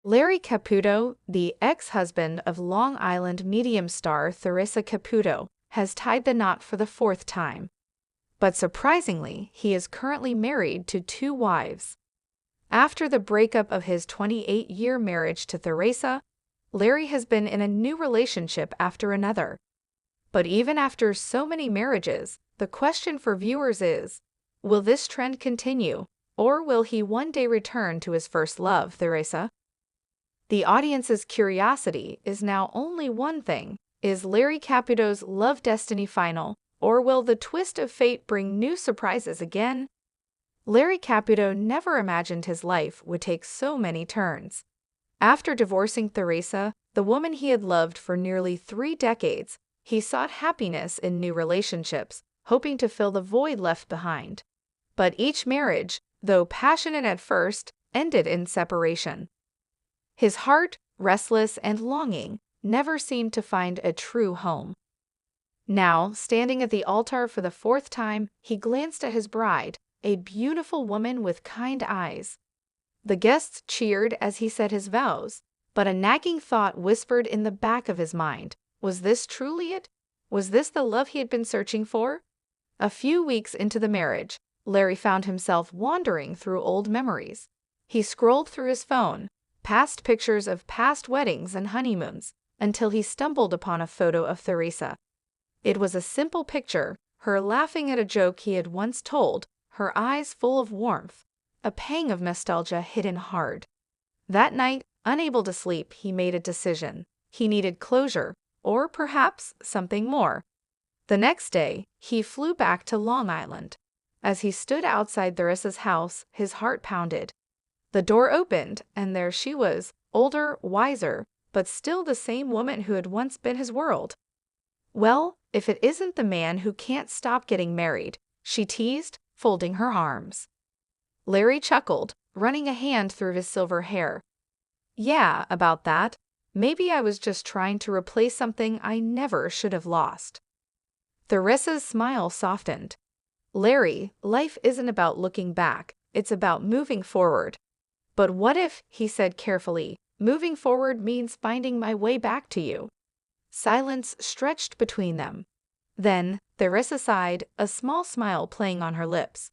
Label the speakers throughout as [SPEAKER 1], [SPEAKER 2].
[SPEAKER 1] Larry Caputo, the ex-husband of Long Island medium star Theresa Caputo, has tied the knot for the fourth time. But surprisingly, he is currently married to two wives. After the breakup of his 28-year marriage to Theresa, Larry has been in a new relationship after another. But even after so many marriages, the question for viewers is, will this trend continue, or will he one day return to his first love, Theresa? The audience's curiosity is now only one thing. Is Larry Caputo's love destiny final, or will the twist of fate bring new surprises again? Larry Caputo never imagined his life would take so many turns. After divorcing Theresa, the woman he had loved for nearly 3 decades, he sought happiness in new relationships, hoping to fill the void left behind. But each marriage, though passionate at first, ended in separation. His heart, restless and longing, never seemed to find a true home. Now, standing at the altar for the fourth time, he glanced at his bride, a beautiful woman with kind eyes. The guests cheered as he said his vows, but a nagging thought whispered in the back of his mind. Was this truly it? Was this the love he had been searching for? A few weeks into the marriage, Larry found himself wandering through old memories. He scrolled through his phone, past pictures of past weddings and honeymoons, until he stumbled upon a photo of Theresa. It was a simple picture, her laughing at a joke he had once told, her eyes full of warmth, a pang of nostalgia hidden hard. That night, unable to sleep, he made a decision. He needed closure, or perhaps something more. The next day, he flew back to Long Island. As he stood outside Theresa's house, his heart pounded. The door opened, and there she was, older, wiser, but still the same woman who had once been his world. "Well, if it isn't the man who can't stop getting married," she teased, folding her arms. Larry chuckled, running a hand through his silver hair. "Yeah, about that. Maybe I was just trying to replace something I never should have lost." Theresa's smile softened. "Larry, life isn't about looking back, it's about moving forward." "But what if," he said carefully, "moving forward means finding my way back to you?" Silence stretched between them. Then, Theresa sighed, a small smile playing on her lips.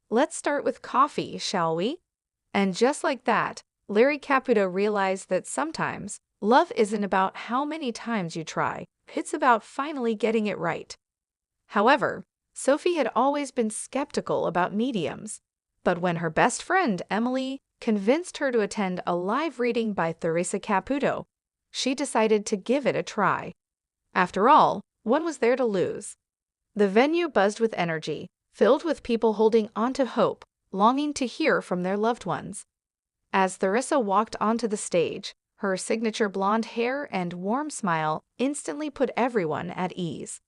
[SPEAKER 1] "Let's start with coffee, shall we?" And just like that, Larry Caputo realized that sometimes, love isn't about how many times you try, it's about finally getting it right. However, Sophie had always been skeptical about mediums. But when her best friend, Emily, convinced her to attend a live reading by Theresa Caputo, she decided to give it a try. After all, what was there to lose? The venue buzzed with energy, filled with people holding onto hope, longing to hear from their loved ones. As Theresa walked onto the stage, her signature blonde hair and warm smile instantly put everyone at ease.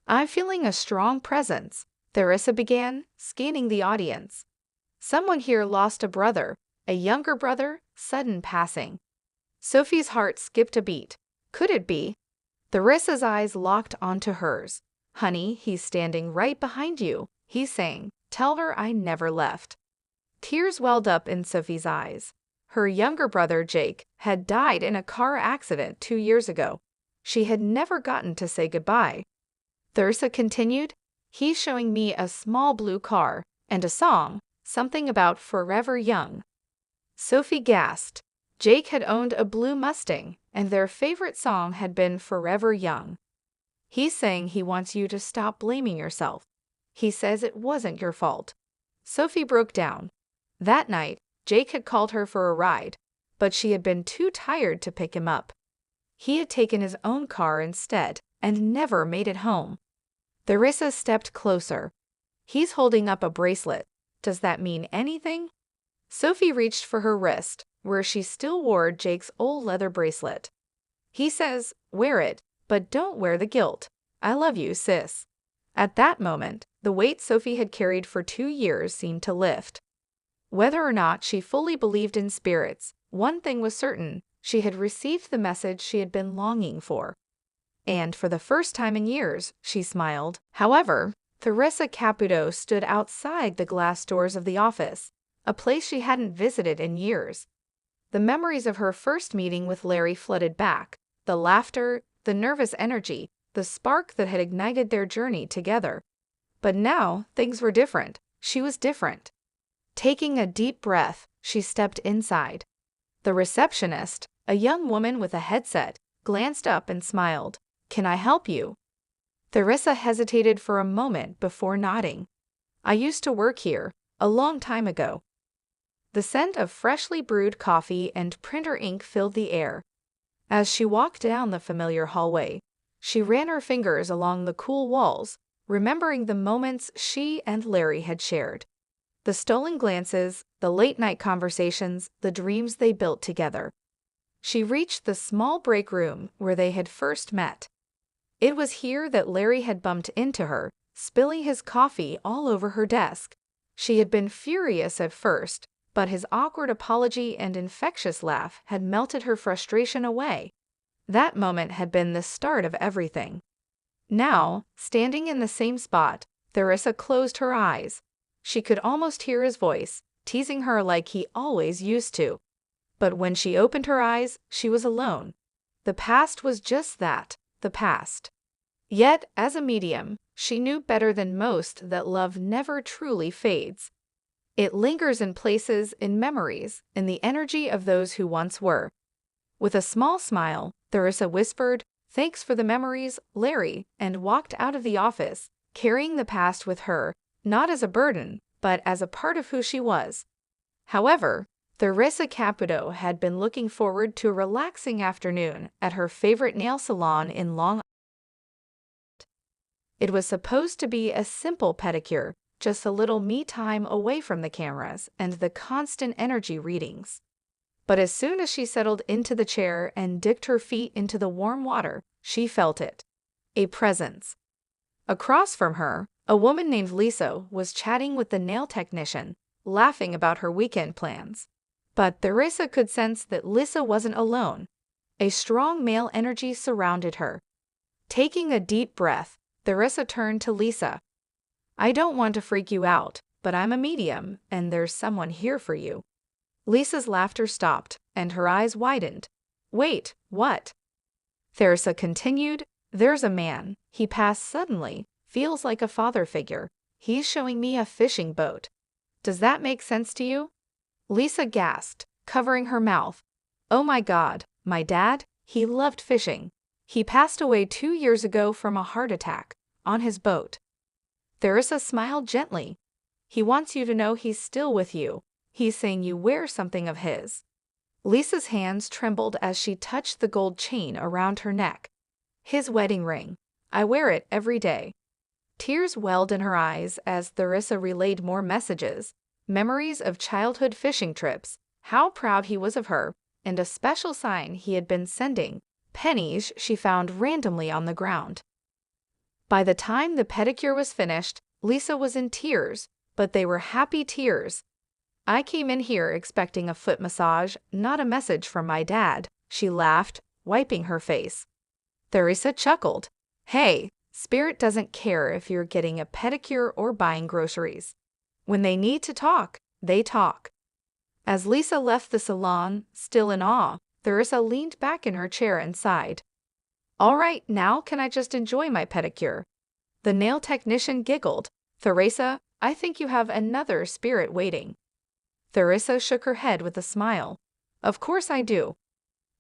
[SPEAKER 1] "I'm feeling a strong presence," Theresa began, scanning the audience. "Someone here lost a brother, a younger brother, sudden passing." Sophie's heart skipped a beat. Could it be? Theresa's eyes locked onto hers. "Honey, he's standing right behind you," he's saying. "Tell her I never left." Tears welled up in Sophie's eyes. Her younger brother, Jake, had died in a car accident 2 years ago. She had never gotten to say goodbye. Theresa continued, "He's showing me a small blue car, and a song, something about forever young." Sophie gasped. Jake had owned a blue Mustang, and their favorite song had been Forever Young. "He's saying he wants you to stop blaming yourself. He says it wasn't your fault." Sophie broke down. That night, Jake had called her for a ride, but she had been too tired to pick him up. He had taken his own car instead, and never made it home. Theresa stepped closer. "He's holding up a bracelet. Does that mean anything?" Sophie reached for her wrist, where she still wore Jake's old leather bracelet. "He says, wear it, but don't wear the guilt. I love you, sis." At that moment, the weight Sophie had carried for 2 years seemed to lift. Whether or not she fully believed in spirits, one thing was certain: she had received the message she had been longing for. And for the first time in years, she smiled. However, Theresa Caputo stood outside the glass doors of the office, a place she hadn't visited in years. The memories of her first meeting with Larry flooded back. The laughter, the nervous energy, the spark that had ignited their journey together. But now, things were different. She was different. Taking a deep breath, she stepped inside. The receptionist, a young woman with a headset, glanced up and smiled. "Can I help you?" Theresa hesitated for a moment before nodding. "I used to work here, a long time ago." The scent of freshly brewed coffee and printer ink filled the air. As she walked down the familiar hallway, she ran her fingers along the cool walls, remembering the moments she and Larry had shared. The stolen glances, the late-night conversations, the dreams they built together. She reached the small break room where they had first met. It was here that Larry had bumped into her, spilling his coffee all over her desk. She had been furious at first, but his awkward apology and infectious laugh had melted her frustration away. That moment had been the start of everything. Now, standing in the same spot, Theresa closed her eyes. She could almost hear his voice, teasing her like he always used to. But when she opened her eyes, she was alone. The past was just that, the past. Yet, as a medium, she knew better than most that love never truly fades. It lingers in places, in memories, in the energy of those who once were. With a small smile, Theresa whispered, "Thanks for the memories, Larry," and walked out of the office, carrying the past with her, not as a burden, but as a part of who she was. However, Theresa Caputo had been looking forward to a relaxing afternoon at her favorite nail salon in Long Island. It was supposed to be a simple pedicure, just a little me time away from the cameras and the constant energy readings. But as soon as she settled into the chair and dipped her feet into the warm water, she felt it. A presence. Across from her, a woman named Lisa was chatting with the nail technician, laughing about her weekend plans. But Theresa could sense that Lisa wasn't alone. A strong male energy surrounded her. Taking a deep breath, Theresa turned to Lisa. "I don't want to freak you out, but I'm a medium, and there's someone here for you." Lisa's laughter stopped, and her eyes widened. "Wait, what?" Theresa continued, "There's a man. He passed suddenly, feels like a father figure. He's showing me a fishing boat. Does that make sense to you?" Lisa gasped, covering her mouth. "Oh my God, my dad? He loved fishing. He passed away 2 years ago from a heart attack, on his boat." Theresa smiled gently. "He wants you to know he's still with you. He's saying you wear something of his." Lisa's hands trembled as she touched the gold chain around her neck. "His wedding ring. I wear it every day." Tears welled in her eyes as Theresa relayed more messages, memories of childhood fishing trips, how proud he was of her, and a special sign he had been sending, pennies she found randomly on the ground. By the time the pedicure was finished, Lisa was in tears, but they were happy tears. "I came in here expecting a foot massage, not a message from my dad," she laughed, wiping her face. Theresa chuckled. "Hey, Spirit doesn't care if you're getting a pedicure or buying groceries. When they need to talk, they talk." As Lisa left the salon, still in awe, Theresa leaned back in her chair and sighed. "All right, now can I just enjoy my pedicure?" The nail technician giggled. "Theresa, I think you have another spirit waiting." Theresa shook her head with a smile. "Of course I do."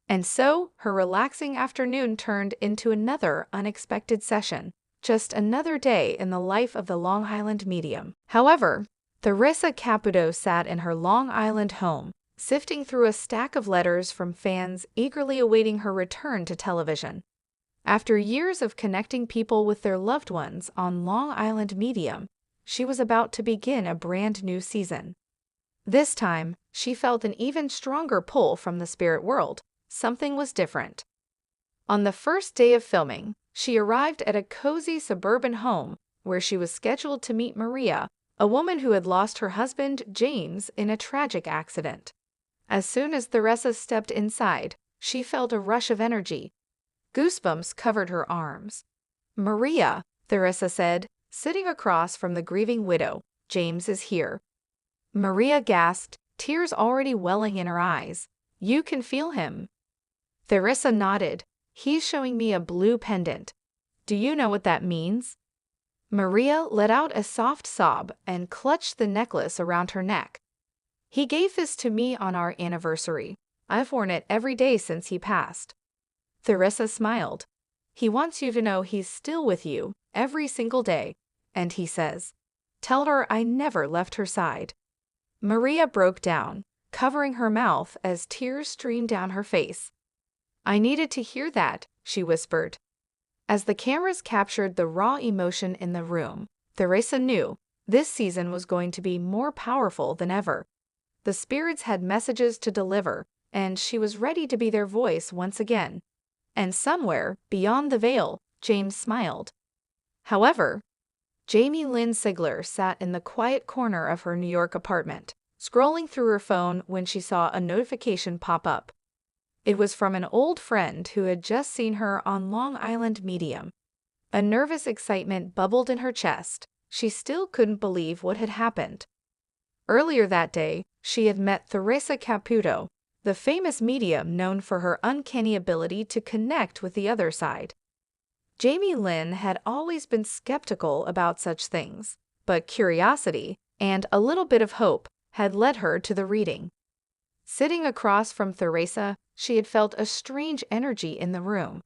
[SPEAKER 1] And so, her relaxing afternoon turned into another unexpected session, just another day in the life of the Long Island medium. However, Theresa Caputo sat in her Long Island home, sifting through a stack of letters from fans eagerly awaiting her return to television. After years of connecting people with their loved ones on Long Island Medium, she was about to begin a brand new season. This time, she felt an even stronger pull from the spirit world. Something was different. On the first day of filming, she arrived at a cozy suburban home where she was scheduled to meet Maria, a woman who had lost her husband, James, in a tragic accident. As soon as Theresa stepped inside, she felt a rush of energy. Goosebumps covered her arms. "Maria," Theresa said, sitting across from the grieving widow, "James is here." Maria gasped, tears already welling in her eyes. You can feel him. Theresa nodded. He's showing me a blue pendant. Do you know what that means? Maria let out a soft sob and clutched the necklace around her neck. He gave this to me on our anniversary. I've worn it every day since he passed. Theresa smiled. He wants you to know he's still with you, every single day, and he says, "Tell her I never left her side." Maria broke down, covering her mouth as tears streamed down her face. "I needed to hear that," she whispered. As the cameras captured the raw emotion in the room, Theresa knew this season was going to be more powerful than ever. The spirits had messages to deliver, and she was ready to be their voice once again. And somewhere, beyond the veil, James smiled. However, Jamie Lynn Sigler sat in the quiet corner of her New York apartment, scrolling through her phone when she saw a notification pop up. It was from an old friend who had just seen her on Long Island Medium. A nervous excitement bubbled in her chest. She still couldn't believe what had happened. Earlier that day, she had met Theresa Caputo, the famous medium known for her uncanny ability to connect with the other side. Jamie Lynn had always been skeptical about such things, but curiosity and a little bit of hope had led her to the reading. Sitting across from Theresa, she had felt a strange energy in the room.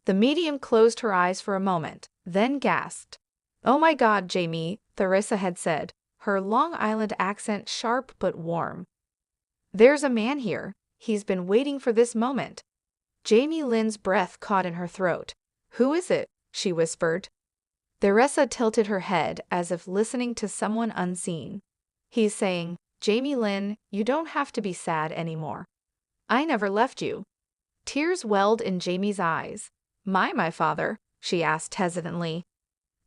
[SPEAKER 1] The medium closed her eyes for a moment, then gasped. "Oh my God, Jamie," Theresa had said, her Long Island accent sharp but warm. "There's a man here. He's been waiting for this moment." Jamie Lynn's breath caught in her throat. "Who is it?" she whispered. Theresa tilted her head as if listening to someone unseen. "He's saying, 'Jamie Lynn, you don't have to be sad anymore. I never left you.'" Tears welled in Jamie's eyes. My father?" she asked hesitantly.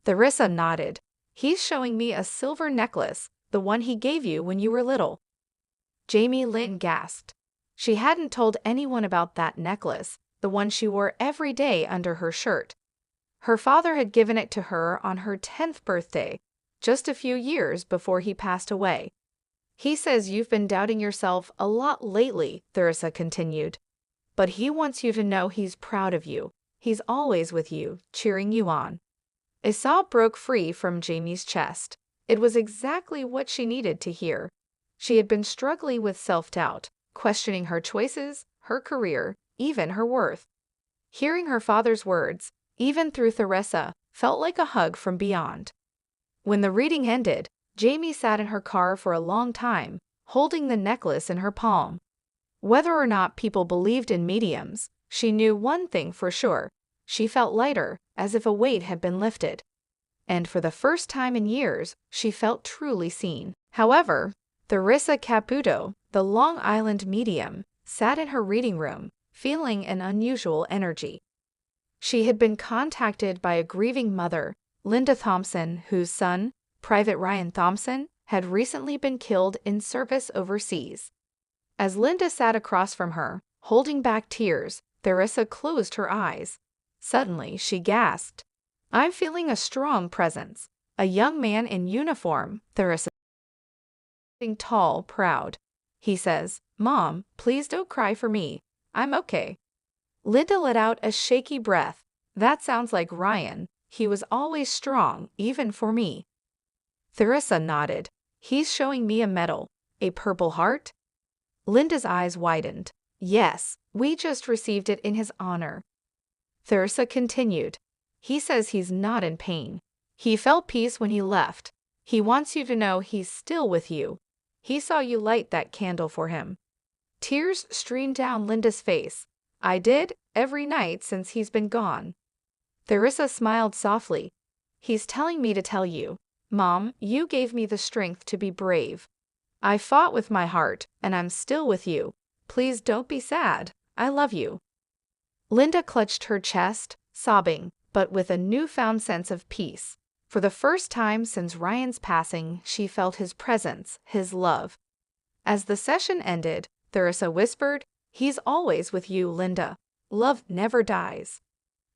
[SPEAKER 1] Theresa nodded. "He's showing me a silver necklace, the one he gave you when you were little." Jamie Lynn gasped. She hadn't told anyone about that necklace, the one she wore every day under her shirt. Her father had given it to her on her 10th birthday, just a few years before he passed away. "He says you've been doubting yourself a lot lately," Theresa continued. "But he wants you to know he's proud of you. He's always with you, cheering you on." A sob broke free from Jamie's chest. It was exactly what she needed to hear. She had been struggling with self-doubt, questioning her choices, her career, even her worth. Hearing her father's words, even through Theresa, felt like a hug from beyond. When the reading ended, Jamie sat in her car for a long time, holding the necklace in her palm. Whether or not people believed in mediums, she knew one thing for sure. She felt lighter, as if a weight had been lifted. And for the first time in years, she felt truly seen. However, Theresa Caputo, the Long Island medium, sat in her reading room, feeling an unusual energy. She had been contacted by a grieving mother, Linda Thompson, whose son, Private Ryan Thompson, had recently been killed in service overseas. As Linda sat across from her, holding back tears, Theresa closed her eyes. Suddenly, she gasped. "I'm feeling a strong presence." A young man in uniform, Theresa, tall, proud. He says, "Mom, please don't cry for me. I'm okay." Linda let out a shaky breath. "That sounds like Ryan. He was always strong, even for me." Theresa nodded. "He's showing me a medal. A Purple Heart?" Linda's eyes widened. "Yes, we just received it in his honor." Theresa continued. "He says he's not in pain. He felt peace when he left. He wants you to know he's still with you. He saw you light that candle for him." Tears streamed down Linda's face. "I did, every night since he's been gone." Theresa smiled softly. "He's telling me to tell you. Mom, you gave me the strength to be brave. I fought with my heart, and I'm still with you. Please don't be sad. I love you." Linda clutched her chest, sobbing, but with a newfound sense of peace. For the first time since Ryan's passing, she felt his presence, his love. As the session ended, Theresa whispered, "He's always with you, Linda. Love never dies."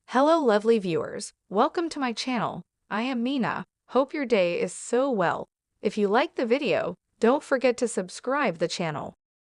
[SPEAKER 1] Hello, lovely viewers. Welcome to my channel. I am Mina. Hope your day is so well. If you liked the video, don't forget to subscribe the channel.